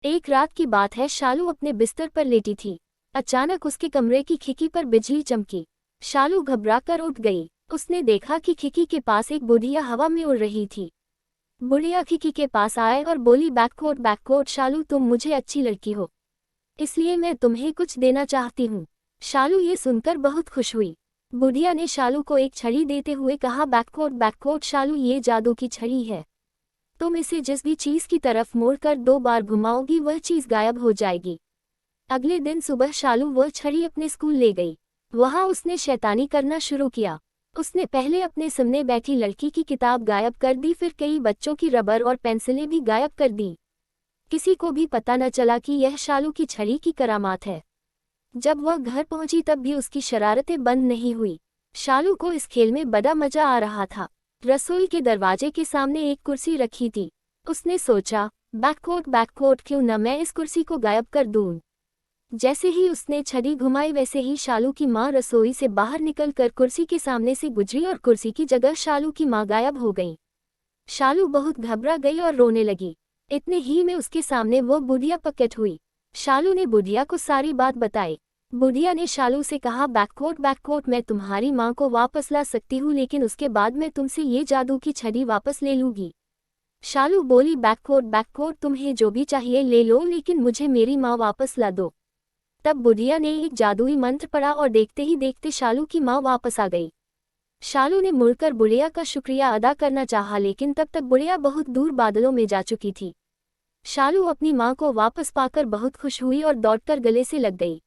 एक रात की बात है, शालू अपने बिस्तर पर लेटी थी। अचानक उसके कमरे की खिड़की पर बिजली चमकी। शालू घबराकर उठ गई। उसने देखा कि खिड़की के पास एक बुढ़िया हवा में उड़ रही थी। बुढ़िया खिड़की के पास आए और बोली, बैककोट शालू, तुम मुझे अच्छी लड़की हो, इसलिए मैं तुम्हें कुछ देना चाहती हूँ। शालू ये सुनकर बहुत खुश हुई। बुढ़िया ने शालू को एक छड़ी देते हुए कहा, बैककोट शालू, ये जादू की छड़ी है। तुम इसे जिस भी चीज की तरफ मोड़कर 2 बार घुमाओगी वह चीज गायब हो जाएगी। अगले दिन सुबह शालू वह छड़ी अपने स्कूल ले गई। वहां उसने शैतानी करना शुरू किया। उसने पहले अपने सामने बैठी लड़की की किताब गायब कर दी, फिर कई बच्चों की रबर और पेंसिलें भी गायब कर दी। किसी को भी पता न चला कि यह शालू की छड़ी की करामात है। जब वह घर पहुंची तब भी उसकी शरारतें बंद नहीं हुई। शालू को इस खेल में बड़ा मजा आ रहा था। रसोई के दरवाजे के सामने एक कुर्सी रखी थी। उसने सोचा, बैककोट क्यों न मैं इस कुर्सी को गायब कर दूं। जैसे ही उसने छड़ी घुमाई वैसे ही शालू की माँ रसोई से बाहर निकलकर कुर्सी के सामने से गुजरी और कुर्सी की जगह शालू की माँ गायब हो गई। शालू बहुत घबरा गई और रोने लगी। इतने ही में उसके सामने वो बुढ़िया प्रकट हुई। शालू ने बुढ़िया को सारी बात बताई। बुढ़िया ने शालू से कहा, बैककोट, मैं तुम्हारी माँ को वापस ला सकती हूँ, लेकिन उसके बाद मैं तुमसे ये जादू की छड़ी वापस ले लूँगी। शालू बोली, बैककोट, तुम्हें जो भी चाहिए ले लो, लेकिन मुझे मेरी माँ वापस ला दो। तब बुढ़िया ने एक जादुई मंत्र पढ़ा और देखते ही देखते शालू की माँ वापस आ गई। शालू ने मुड़कर बुढ़िया का शुक्रिया अदा करना चाहा, लेकिन तब तक बुढ़िया बहुत दूर बादलों में जा चुकी थी। शालू अपनी माँ को वापस पाकर बहुत खुश हुई और दौड़कर गले से लग गई।